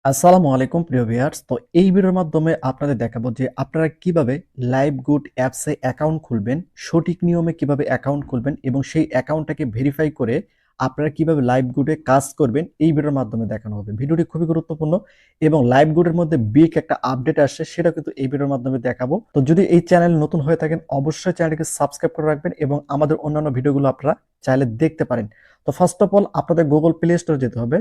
আসসালামু আলাইকুম প্রিয় ভিউয়ার্স। তো এই ভিডিওর মাধ্যমে আপনাদের দেখাবো যে আপনারা কিভাবে লাইভগুড অ্যাপসে অ্যাকাউন্ট খুলবেন, সঠিক নিয়মে কিভাবে অ্যাকাউন্ট খুলবেন এবং সেই অ্যাকাউন্টটাকে ভেরিফাই করে আপনারা কিভাবে লাইভগুডে কাজ করবেন এই ভিডিওর মাধ্যমে দেখানো হবে। ভিডিওটি খুবই গুরুত্বপূর্ণ এবং লাইভগুডের মধ্যে বিগ একটা আপডেট আসছে সেটা কিন্তু এই ভিডিওর মাধ্যমে দেখাবো। তো যদি এই চ্যানেল নতুন হয়ে থাকেন অবশ্যই চ্যানেলটিকে সাবস্ক্রাইব করে রাখবেন এবং আমাদের অন্যান্য ভিডিওগুলো আপনারা চাইলে দেখতে পারেন। তো ফার্স্ট অফ অল আপনাদের গুগল প্লে স্টোরে যেতে হবে।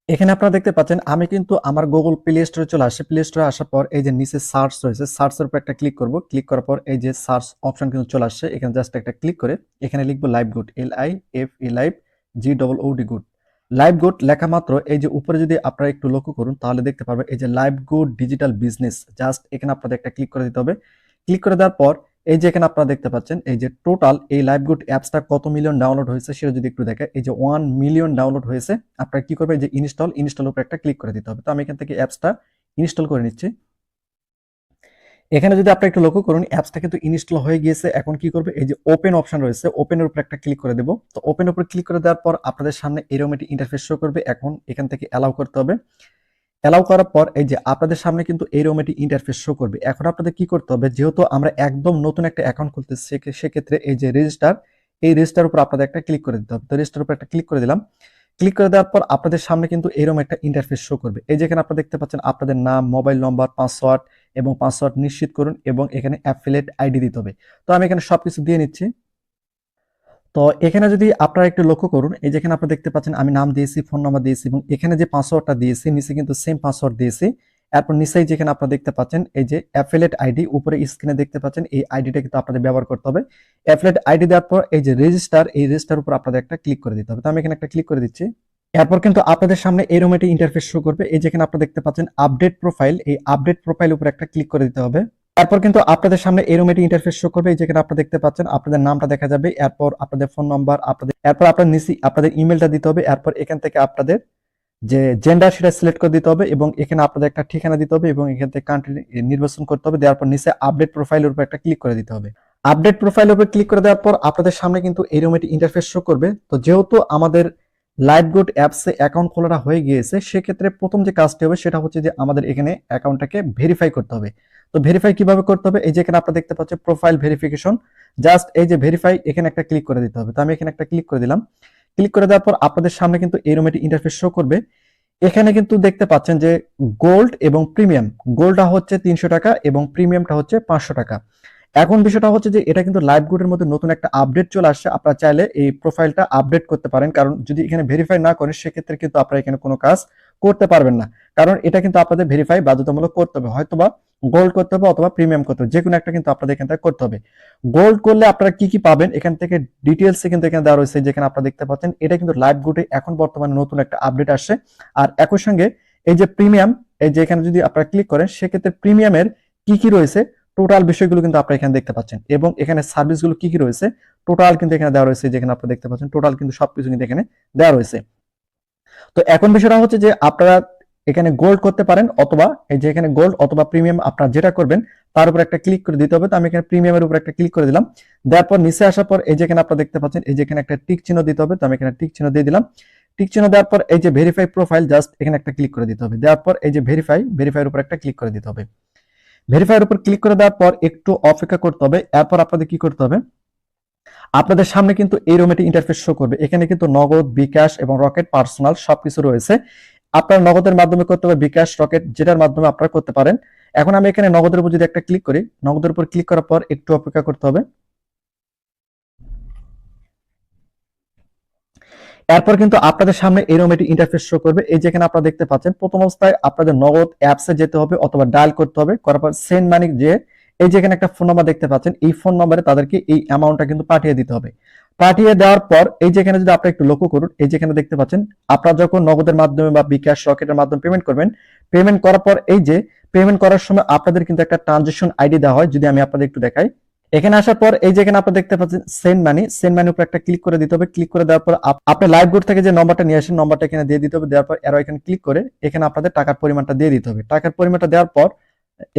এখানে আপনারা দেখতে পাচ্ছেন আমি কিন্তু আমার গুগল প্লে স্টোরে চলে আসে। প্লে স্টোরে আসার পর এই যে নিচে সার্চ রয়েছে, সার্চের উপর একটা ক্লিক করব। ক্লিক করার পর এই যে সার্চ অপশন কিন্তু চলে আসছে। এখানে জাস্ট একটা ক্লিক করে এখানে লিখবো live good, LIFE live GOOD good. Live good লেখা মাত্র এই যে উপরে যদি আপনারা একটু লক্ষ্য করুন তাহলে দেখতে পারবেন এই যে live good digital business, just এখানে আপনাদের একটা ক্লিক করে দিতে হবে। ক্লিক করে দেওয়ার পর এই যে এখানে আপনারা দেখতে পাচ্ছেন এই যে টোটাল এই লাইভগুড অ্যাপসটা কত মিলিয়ন ডাউনলোড হয়েছে সেটা যদি একটু দেখে এই যে 1 মিলিয়ন ডাউনলোড হয়েছে। আপনারা কি করবেন, এই যে ইনস্টল উপর একটা ক্লিক করে দিতে হবে। তো আমি এখান থেকে অ্যাপসটা ইনস্টল করে নিচ্ছি। এখানে যদি আপনারা একটু লক্ষ্য করুন অ্যাপসটা কিন্তু ইনস্টল হয়ে গিয়েছে। এখন কি করবে, এই যে ওপেন অপশন রয়েছে, ওপেনের উপর একটা ক্লিক করে দেব। তো ওপেন উপর ক্লিক করে দেওয়ার পর আপনাদের সামনে এরকম একটি ইন্টারফেস শো করবে। এখন এখান থেকে অ্যালাউ করতে হবে। অ্যালাউ করার পর এই যে আপনাদের সামনে কিন্তু এইরকম একটি ইন্টারফেস শো করবে। এখন আপনাদের কি করতে হবে, যেহেতু আমরা একদম নতুন একটা অ্যাকাউন্ট খুলতেছি সেক্ষেত্রে এই যে রেজিস্টার, এই রেজিস্টার উপর আপনাদের একটা ক্লিক করে দিতে হবে। তো রেজিস্টার উপর একটা ক্লিক করে দিলাম। ক্লিক করে দেওয়ার পর আপনাদের সামনে কিন্তু এরকম একটা ইন্টারফেস শো করবে। এই যেখানে আপনারা দেখতে পাচ্ছেন আপনাদের নাম, মোবাইল নম্বর, পাসওয়ার্ড এবং পাসওয়ার্ড নিশ্চিত করুন এবং এখানে অ্যাফিলিয়েট আইডি দিতে হবে। তো আমি এখানে সবকিছু দিয়ে নিচ্ছি। তো এখানে যদি আপনারা একটু লক্ষ্য করুন এই যেখানে আপনারা দেখতে পাচ্ছেন আমি নাম দিয়েছি, ফোন নাম্বার দিয়েছি এবং এখানে যে পাসওয়ার্ডটা দিয়েছি নিচে কিন্তু সেম পাসওয়ার্ড দিয়েছি। এরপর নিচেই যেখানে আপনারা দেখতে পাচ্ছেন এই যে অ্যাফিলিয়েট আইডি, উপরে স্ক্রিনে দেখতে পাচ্ছেন এই আইডিটা কিন্তু আপনাদের ব্যবহার করতে হবে। অ্যাফিলিয়েট আইডি দেওয়ার পর এই যে রেজিস্টার, এই রেজিস্টার উপর আপনাদের একটা ক্লিক করে দিতে হবে। তো আমি এখানে একটা ক্লিক করে দিচ্ছি। এরপর কিন্তু আপনাদের সামনে এরকম একটা ইন্টারফেস শো করবে। এই যেখানে আপনারা দেখতে পাচ্ছেন আপডেট প্রোফাইল, এই আপডেট প্রোফাইল উপর একটা ক্লিক করে দিতে হবে। এরপর কিন্তু আপনাদের সামনে এরকম একটি ইন্টারফেস শো করবে। এই যেখানে আপনারা দেখতে পাচ্ছেন আপনাদের নামটা দেখা যাবে, এরপর আপনাদের ফোন নাম্বার, এরপর আপনার নিচে আপনাদের ইমেলটা দিতে হবে। এরপর এখান থেকে আপনাদের যে জেন্ডার সেটা সিলেক্ট করে দিতে হবে এবং এখানে আপনাদের একটা ঠিকানা দিতে হবে এবং এখান থেকে কান্ট্রি নির্বাচন করতে হবে। দেওয়ার পর নিচে আপডেট প্রোফাইলের উপর একটা ক্লিক করে দিতে হবে। আপডেট প্রোফাইলের উপর ক্লিক করে দেওয়ার পর আপনাদের সামনে কিন্তু এরকম একটি ইন্টারফেস শো করবে। তো যেহেতু আমাদের লাইভগুড অ্যাপসে অ্যাকাউন্ট খোলাটা হয়ে গিয়েছে সেক্ষেত্রে প্রথম যে কাজটি হবে সেটা হচ্ছে যে আমাদের এখানে অ্যাকাউন্টটাকে ভেরিফাই করতে হবে। তো ভেরিফাই কিভাবে করতে হবে, এই যে এখানে আপনারা দেখতে পাচ্ছেন প্রোফাইল ভেরিফিকেশন, জাস্ট এই যে ভেরিফাই এখানে একটা ক্লিক করে দিতে হবে। তো আমি এখানে একটা ক্লিক করে দিলাম। ক্লিক করে দেওয়ার পর আপনাদের সামনে কিন্তু এরকম একটি ইন্টারফেস শো করবে। এখানে কিন্তু দেখতে পাচ্ছেন যে গোল্ড এবং প্রিমিয়াম, গোল্ডটা হচ্ছে 300 টাকা এবং প্রিমিয়ামটা হচ্ছে 500 টাকা। এখন বিষয়টা হচ্ছে যে এটা কিন্তু লাইভগুডের মধ্যে নতুন একটা আপডেট চলে আসছে। আপনারা চাইলে এই প্রোফাইলটা আপডেট করতে পারেন, কারণ যদি এখানে ভেরিফাই না করেন সেক্ষেত্রে কিন্তু আপনারা এখানে কোনো কাজ করতে পারবেন না, কারণ এটা কিন্তু আপনাদের ভেরিফাই বাধ্যতামূলক করতে হবে। হয়তোবা গোল্ড করতে হবে অথবা প্রিমিয়াম করতে হবে, যে কোনো একটা কিন্তু আপনাদের এখান থেকে করতে হবে। গোল্ড করলে আপনারা কি কি পাবেন এখান থেকে ডিটেলসে কিন্তু এখানে দেওয়া রয়েছে। যেখানে আপনারা দেখতে পাচ্ছেন এটা কিন্তু লাইভগুডে এখন বর্তমানে নতুন একটা আপডেট আসছে। আর একই সঙ্গে এই যে প্রিমিয়াম, এই যে এখানে যদি আপনারা ক্লিক করেন সেক্ষেত্রে প্রিমিয়ামের কি কি রয়েছে টোটাল বিষয়গুলো কিন্তু আপনারা এখানে দেখতে পাচ্ছেন এবং এখানে সার্ভিসগুলো কি কি রয়েছে টোটাল কিন্তু এখানে দেওয়া রয়েছে। যেখানে আপনারা দেখতে পাচ্ছেন টোটাল কিন্তু সবকিছু কিন্তু এখানে দেওয়া রয়েছে। তো এখন বিষয়টা হচ্ছে যে আপনারা এখানে গোল্ড করতে পারেন অথবা এই যে এখানে গোল্ড অথবা প্রিমিয়াম আপনারা যেটা করবেন তার উপর একটা ক্লিক করে দিতে হবে। তো আমি এখানে প্রিমিয়ামের উপর একটা ক্লিক করে দিলাম। দেওয়ার পর নিচে আসার পর এই যে এখানে আপনারা দেখতে পাচ্ছেন এই যে এখানে একটা টিক চিহ্ন দিতে হবে। তো আমি এখানে টিক চিহ্ন দিয়ে দিলাম। টিক চিহ্ন দেওয়ার পর এই যে ভেরিফাই প্রোফাইল, জাস্ট এখানে একটা ক্লিক করে দিতে হবে। দেওয়ার পর এই যে ভেরিফাইয়ের উপর একটা ক্লিক করে দিতে হবে। ভেরিফাইয়ের উপর ক্লিক করে দেওয়ার পর একটু অপেক্ষা করতে হবে। এরপর আপনাদের কি করতে হবে, আপনাদের সামনে কিন্তু এইরকম একটি ইন্টারফেস শো করবে। এখানে কিন্তু নগদ, বিকাশ এবং রকেট পার্সোনাল সবকিছু রয়েছে। আপনারা নগদের মাধ্যমে করতে হবে, বিকাশ, রকেট যেটার মাধ্যমে আপনারা করতে পারেন। এখন আমি এখানে নগদের উপর যদি একটা ক্লিক করি, নগদের উপর ক্লিক করার পর একটু অপেক্ষা করতে হবে। এরপর কিন্তু আপনাদের সামনে এরকম একটি ইন্টারফেস শো করবে। এই যেখানে আপনারা দেখতে পাচ্ছেন প্রথম অবস্থায় আপনাদের নগদ অ্যাপসে যেতে হবে অথবা ডায়াল করতে হবে। করার পর সেন্ড মানি, যে এই যেখানে একটা ফোন নাম্বার দেখতে পাচ্ছেন এই ফোন নাম্বারে তাদেরকে এই অ্যামাউন্টটা কিন্তু পাঠিয়ে দিতে হবে। পাঠিয়ে দেওয়ার পর এই যেখানে যদি আপনারা একটু লক্ষ্য করুন এই যেখানে দেখতে পাচ্ছেন আপনারা যখন নগদের মাধ্যমে বা বিকাশ, রকেটের মাধ্যমে পেমেন্ট করবেন, পেমেন্ট করার পর এই যে পেমেন্ট করার সময় আপনাদের কিন্তু একটা ট্রানজাকশন আইডি দেওয়া হয়। যদি আমি আপনাদের একটু দেখাই, এখানে আসার পর এই যে এখানে আপনারা দেখতে পাচ্ছেন সেন্ড মানি, সেন্ড মানি উপর একটা ক্লিক করে দিতে হবে। ক্লিক করে দেওয়ার পর আপনি লাইভ গুড থেকে যে নম্বরটা নিয়ে আসেন নম্বরটা এখানে দিয়ে দিতে হবে। দেওয়ার পর এরো এখানে ক্লিক করে এখানে আপনাদের টাকার পরিমাণটা দিয়ে দিতে হবে। টাকার পরিমাণটা দেওয়ার পর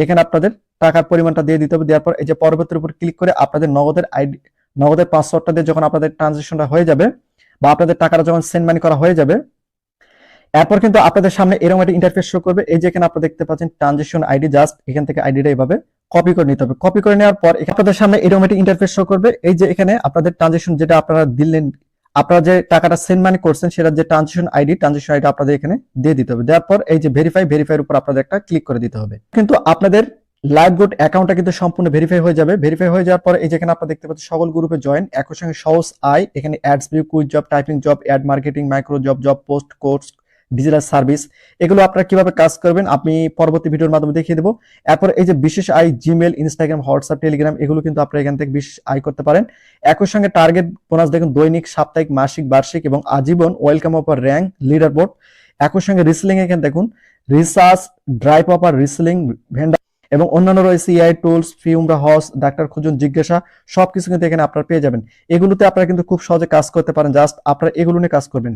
এখানে আপনাদের টাকার পরিমাণটা দিয়ে দিতে হবে। দেওয়ার পর এই যে পরবর্তীর উপর ক্লিক করে আপনাদের নগদের আইডি, নগদের পাসওয়ার্ডটা দিয়ে যখন আপনাদের ট্রানজাকশনটা হয়ে যাবে বা আপনাদের টাকাটা যখন সেন্ড মানি করা হয়ে যাবে, এরপর কিন্তু আপনাদের সামনে এরকম একটা ইন্টারফেস শো করবে। এই যে এখানে আপনারা দেখতে পাচ্ছেন ট্রানজিশন আইডি, জাস্ট এখান থেকে আইডিটা এভাবে কপি করে নিতে হবে। কপি করে নেওয়ার পর আপনাদের সামনে এরকম একটা ইন্টারফেস শো করবে। এই যে এখানে আপনাদের ট্রানজিশন যেটা আপনারা দিলেন, আপনারা যে টাকাটা সেন্ড মানি করছেন সেটা যে ট্রানজিশন আইডি আপনাদের এখানে দিয়ে দিতে হবে। দেওয়ার পর এই যে ভেরিফাইয়ের উপর আপনাদের একটা ক্লিক করে দিতে হবে। কিন্তু আপনাদের লাইভগুড অ্যাকাউন্টটা কিন্তু সম্পূর্ণ ভেরিফাই হয়ে যাবে। ভেরিফাই হয়ে যাওয়ার পর এই যেখানে আপনারা দেখতে পাচ্ছেন সকল গ্রুপে জয়েন, একই সঙ্গে সহজ আয়, এখানে ads view, quiz job, typing job, add marketing, micro job, job post, course, digital service, এগুলো আপনারা কিভাবে কাজ করবেন আমি পরবর্তী ভিডিওর মাধ্যমে দেখিয়ে দেবো। এরপর এই যে বিশেষ আয়, জিমেল, ইনস্টাগ্রাম, হোয়াটসঅ্যাপ, টেলিগ্রাম, এগুলো কিন্তু আপনারা এখান থেকে বিশেষ আয় করতে পারেন। একই সঙ্গে টার্গেট বোনাস দেখুন দৈনিক, সাপ্তাহিক, মাসিক, বার্ষিক এবং আজীবন welcome offer, rank, leader board. একই সঙ্গে রিসেলিং এখানে দেখুন research, drive offer, reselling, vendor এবং অন্যান্য রয়েছে এআই টুলস, ফিউমরা, হস, ডাক্তার খুঁজুন, জিজ্ঞাসা, সবকিছু কিন্তু এখানে আপনারা পেয়ে যাবেন। এগুলোতে আপনারা কিন্তু খুব সহজে কাজ করতে পারেন। জাস্ট আপনারা এগুলো নিয়ে কাজ করবেন।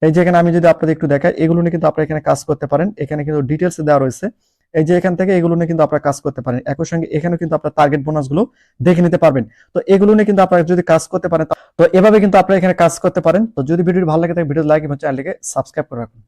এই যে এখানে আমি যদি আপনাদের একটু দেখাই, এগুলো নিয়ে কিন্তু আপনারা এখানে কাজ করতে পারেন। এখানে কিন্তু ডিটেলস দেওয়া রয়েছে। এই যে এখান থেকে এগুলো নিয়ে কিন্তু আপনারা কাজ করতে পারেন। একই সঙ্গে এখানেও কিন্তু আপনার টার্গেট বোনাস গুলো দেখে নিতে পারবেন। তো এগুলো নিয়ে কিন্তু আপনারা যদি কাজ করতে পারেন, তো এভাবে কিন্তু আপনারা এখানে কাজ করতে পারেন। তো যদি ভিডিওটি ভালো লাগে তাহলে ভিডিও লাইক এবং চ্যানেলটিকে সাবস্ক্রাইব করে রাখুন।